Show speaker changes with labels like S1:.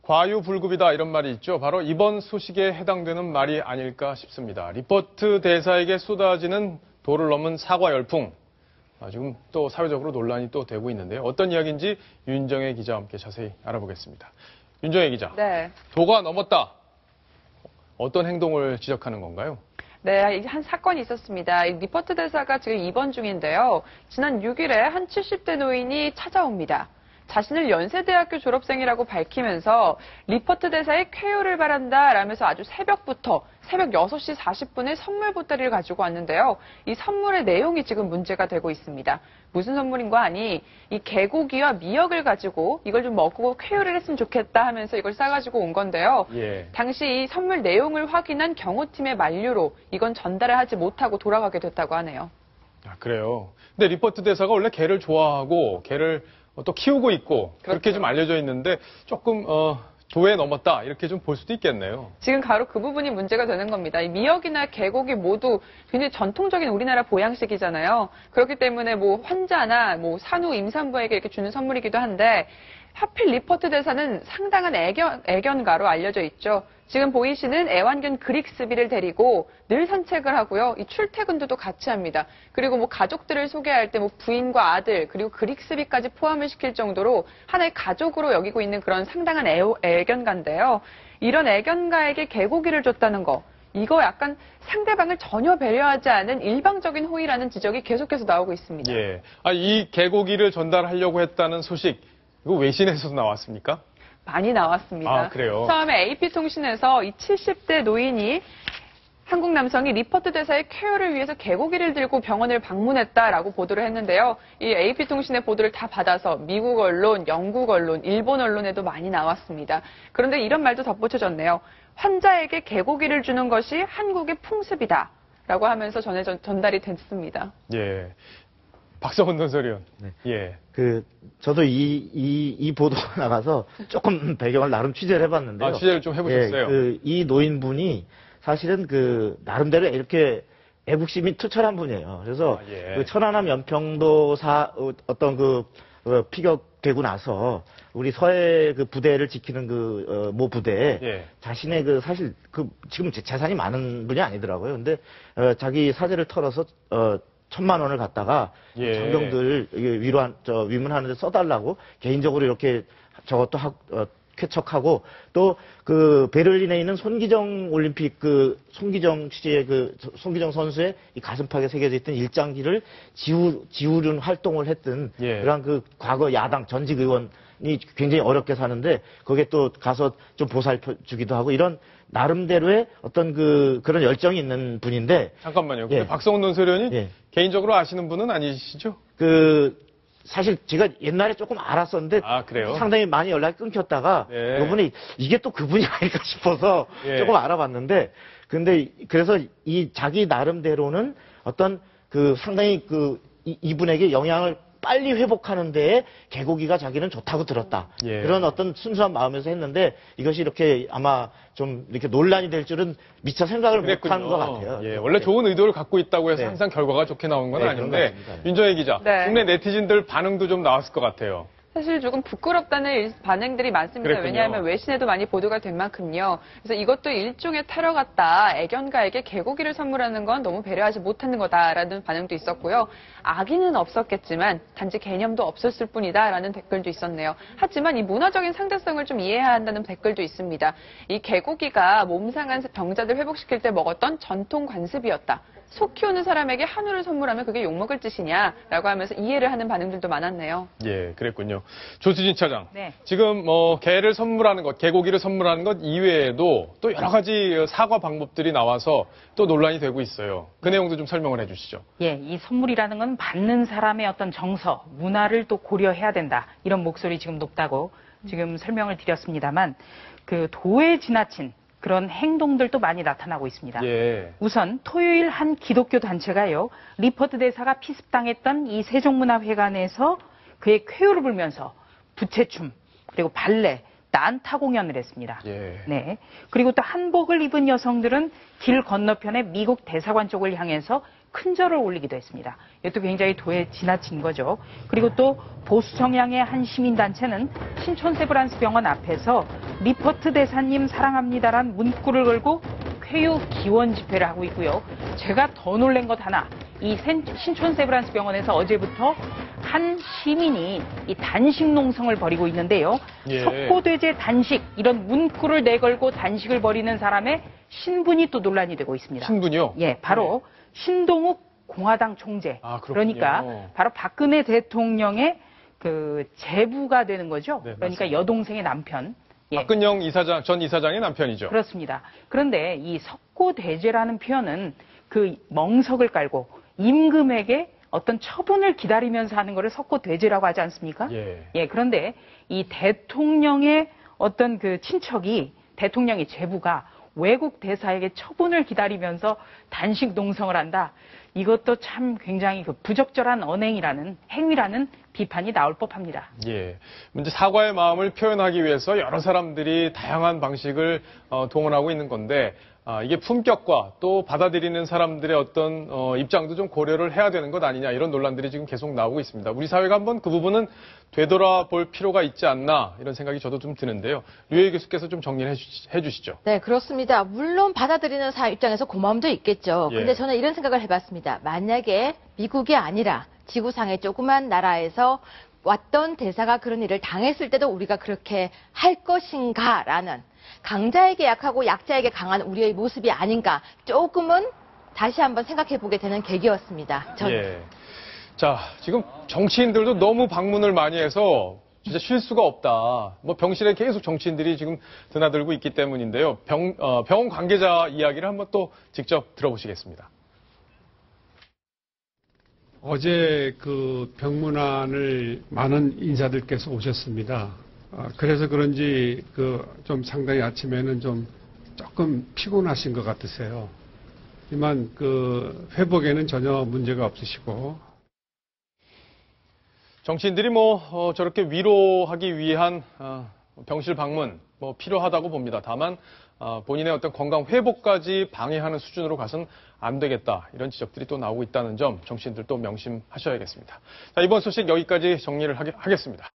S1: 과유불급이다 이런 말이 있죠. 바로 이번 소식에 해당되는 말이 아닐까 싶습니다. 리퍼트 대사에게 쏟아지는 도를 넘은 사과 열풍. 지금 또 사회적으로 논란이 또 되고 있는데요. 어떤 이야기인지 윤정혜 기자와 함께 자세히 알아보겠습니다. 윤정혜 기자.
S2: 네.
S1: 도가 넘었다. 어떤 행동을 지적하는 건가요?
S2: 네, 한 사건이 있었습니다. 리퍼트 대사가 지금 입원 중인데요. 지난 6일에 한 70대 노인이 찾아옵니다. 자신을 연세대학교 졸업생이라고 밝히면서 리퍼트 대사의 쾌유를 바란다 라면서 아주 새벽부터 새벽 6시 40분에 선물 보따리를 가지고 왔는데요. 이 선물의 내용이 지금 문제가 되고 있습니다. 무슨 선물인가 하니 이 개고기와 미역을 가지고 이걸 좀 먹고 쾌유를 했으면 좋겠다 하면서 이걸 싸가지고 온 건데요.
S1: 예.
S2: 당시 이 선물 내용을 확인한 경호팀의 만류로 이건 전달을 하지 못하고 돌아가게 됐다고 하네요.
S1: 아, 그래요. 근데 리퍼트 대사가 원래 개를 좋아하고 개를 또 키우고 있고 그렇게 좀 알려져 있는데 조금 도에 넘었다 이렇게 좀 볼 수도 있겠네요.
S2: 지금 바로 그 부분이 문제가 되는 겁니다. 이 미역이나 개고기 모두 굉장히 전통적인 우리나라 보양식이잖아요. 그렇기 때문에 뭐 환자나 뭐 산후 임산부에게 이렇게 주는 선물이기도 한데 하필 리퍼트 대사는 상당한 애견가로 알려져 있죠. 지금 보이시는 애완견 그릭스비를 데리고 늘 산책을 하고요. 이 출퇴근도 같이 합니다. 그리고 뭐 가족들을 소개할 때 뭐 부인과 아들 그리고 그릭스비까지 포함을 시킬 정도로 하나의 가족으로 여기고 있는 그런 상당한 애견가인데요. 이런 애견가에게 개고기를 줬다는 거. 이거 약간 상대방을 전혀 배려하지 않은 일방적인 호의라는 지적이 계속해서 나오고 있습니다.
S1: 예. 이 개고기를 전달하려고 했다는 소식 이거 외신에서도 나왔습니까?
S2: 많이 나왔습니다.
S1: 아, 그래요?
S2: 처음에 AP통신에서 이 70대 노인이 한국 남성이 리퍼트 대사의 쾌유를 위해서 개고기를 들고 병원을 방문했다라고 보도를 했는데요. 이 AP통신의 보도를 다 받아서 미국 언론, 영국 언론, 일본 언론에도 많이 나왔습니다. 그런데 이런 말도 덧붙여졌네요. 환자에게 개고기를 주는 것이 한국의 풍습이다. 라고 하면서 전달이 됐습니다.
S1: 예. 박성훈 논설위원.
S3: 네.
S1: 예.
S3: 저도 이 보도가 나가서 조금 배경을 나름 취재를 해봤는데요.
S1: 취재를 좀 해보셨어요?
S3: 예, 이 노인분이 사실은 나름대로 이렇게 애국심이 투철한 분이에요. 그래서 천안함 연평도 피격되고 나서 우리 서해 부대를 지키는 모 부대에 자신의 사실 지금 재산이 많은 분이 아니더라고요. 근데 자기 사재를 털어서 1,000만 원을 갖다가 장병들 위문하는데 써달라고 개인적으로 이렇게 저것도 쾌척하고 또 베를린에 있는 손기정 올림픽 손기정 씨의 손기정 선수의 이 가슴팍에 새겨져 있던 일장기를 지우는 활동을 했던 그런 과거 야당 전직 의원이 굉장히 어렵게 사는데 거기에 또 가서 좀 보살펴 주기도 하고 이런 나름대로의 어떤 그런 열정이 있는 분인데.
S1: 잠깐만요. 근데 박성훈 논설위원이 개인적으로 아시는 분은 아니시죠?
S3: 사실 제가 옛날에 조금 알았었는데 상당히 많이 연락이 끊겼다가 이번에 이게 또 그분이 아닐까 싶어서 조금 알아봤는데 그래서 이 자기 나름대로는 어떤 상당히 이분에게 영향을 빨리 회복하는 데에 개고기가 자기는 좋다고 들었다. 그런 어떤 순수한 마음에서 했는데 이것이 이렇게 아마 좀 이렇게 논란이 될 줄은 미처 생각을 못한 것 같아요.
S1: 원래 좋은 의도를 갖고 있다고 해서 항상 결과가 좋게 나오는 건 아닌데 윤정혜 기자, 국내 네티즌들 반응도 좀 나왔을 것 같아요.
S2: 사실 조금 부끄럽다는 반응들이 많습니다.
S1: 그랬군요.
S2: 왜냐하면 외신에도 많이 보도가 된 만큼요. 그래서 이것도 일종의 테러 같다. 애견가에게 개고기를 선물하는 건 너무 배려하지 못하는 거다라는 반응도 있었고요. 악의는 없었겠지만 단지 개념도 없었을 뿐이다라는 댓글도 있었네요. 하지만 이 문화적인 상대성을 좀 이해해야 한다는 댓글도 있습니다. 이 개고기가 몸 상한 병자들 회복시킬 때 먹었던 전통 관습이었다. 소 키우는 사람에게 한우를 선물하면 그게 욕먹을 짓이냐라고 하면서 이해를 하는 반응들도 많았네요.
S1: 예, 그랬군요. 조수진 차장.
S4: 네.
S1: 지금 개를 선물하는 것, 개고기를 선물하는 것 이외에도 또 여러 가지 사과 방법들이 나와서 또 논란이 되고 있어요. 그 내용도 좀 설명을 해 주시죠.
S4: 예, 이 선물이라는 건 받는 사람의 어떤 정서, 문화를 또 고려해야 된다. 이런 목소리 지금 높다고 지금 설명을 드렸습니다만 도에 지나친 그런 행동들도 많이 나타나고 있습니다. 우선 토요일 한 기독교 단체가요. 리퍼트 대사가 피습당했던 이 세종문화회관에서 그의 쾌유를 불면서 부채춤 그리고 발레 난타 공연을 했습니다.
S1: 예.
S4: 네. 그리고 또 한복을 입은 여성들은 길 건너편에 미국 대사관 쪽을 향해서 큰절을 올리기도 했습니다. 이것도 굉장히 도에 지나친 거죠. 그리고 또 보수 성향의 한 시민단체는 신촌 세브란스 병원 앞에서 리퍼트 대사님 사랑합니다란 문구를 걸고 쾌유 기원 집회를 하고 있고요. 제가 더 놀란 것 하나, 이 신촌 세브란스 병원에서 어제부터 한 시민이 이 단식 농성을 벌이고 있는데요.
S1: 예.
S4: 석고돼지 단식 이런 문구를 내걸고 단식을 벌이는 사람의 신분이 또 논란이 되고 있습니다.
S1: 신분이요?
S4: 예, 바로 신동욱 공화당 총재.
S1: 아, 그렇군요.
S4: 그러니까 바로 박근혜 대통령의 그 제부가 되는 거죠.
S1: 네,
S4: 그러니까
S1: 맞습니다.
S4: 여동생의 남편. 예.
S1: 박근영 전 이사장의 남편이죠.
S4: 그렇습니다. 그런데 이 석고대죄라는 표현은 그 멍석을 깔고 임금에게 어떤 처분을 기다리면서 하는 것을 석고대죄라고 하지 않습니까?
S1: 예.
S4: 그런데 이 대통령의 어떤 그 친척이 대통령의 제부가 외국 대사에게 처분을 기다리면서 단식 농성을 한다. 이것도 참 굉장히 그 부적절한 언행이라는 행위라는 비판이 나올 법합니다.
S1: 예. 문제 사과의 마음을 표현하기 위해서 여러 사람들이 다양한 방식을 동원하고 있는 건데 이게 품격과 또 받아들이는 사람들의 어떤 입장도 좀 고려를 해야 되는 것 아니냐 이런 논란들이 지금 계속 나오고 있습니다. 우리 사회가 한번 그 부분은 되돌아볼 필요가 있지 않나 이런 생각이 저도 좀 드는데요. 류혜희 교수께서 좀 정리를 해주시죠.
S5: 네, 그렇습니다. 물론 받아들이는 사람 입장에서 고마움도 있겠죠.
S1: 예.
S5: 근데 저는 이런 생각을 해봤습니다. 만약에 미국이 아니라 지구상의 조그만 나라에서 왔던 대사가 그런 일을 당했을 때도 우리가 그렇게 할 것인가라는 강자에게 약하고 약자에게 강한 우리의 모습이 아닌가 조금은 다시 한번 생각해 보게 되는 계기였습니다.
S1: 예. 자, 지금 정치인들도 너무 방문을 많이 해서 진짜 쉴 수가 없다. 뭐 병실에 계속 정치인들이 지금 드나들고 있기 때문인데요. 병원 관계자 이야기를 한번 또 직접 들어보시겠습니다.
S6: 어제 그 병문안을 많은 인사들께서 오셨습니다. 그래서 그런지 좀 상당히 아침에는 좀 조금 피곤하신 것 같으세요. 하지만 회복에는 전혀 문제가 없으시고.
S1: 정치인들이 저렇게 위로하기 위한 병실 방문 필요하다고 봅니다. 다만 본인의 어떤 건강 회복까지 방해하는 수준으로 가서는 안 되겠다. 이런 지적들이 또 나오고 있다는 점 정치인들 또 명심하셔야겠습니다. 자, 이번 소식 여기까지 정리를 하겠습니다.